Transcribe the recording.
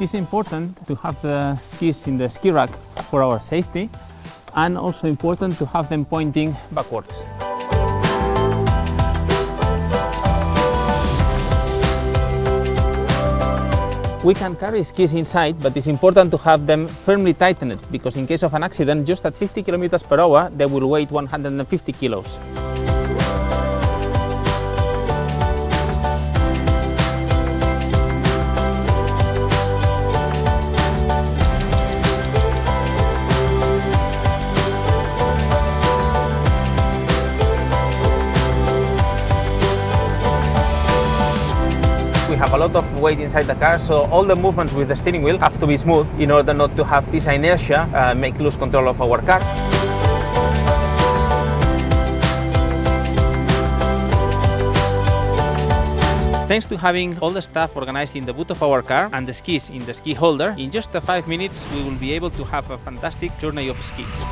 It's important to have the skis in the ski rack for our safety, and also important to have them pointing backwards. We can carry skis inside, but it's important to have them firmly tightened, because in case of an accident, just at 50 km per hour, they will weigh 150 kilos. We have a lot of weight inside the car, so all the movements with the steering wheel have to be smooth in order not to have this inertia make lose control of our car. Thanks to having all the stuff organized in the boot of our car and the skis in the ski holder, in just 5 minutes we will be able to have a fantastic journey of skis.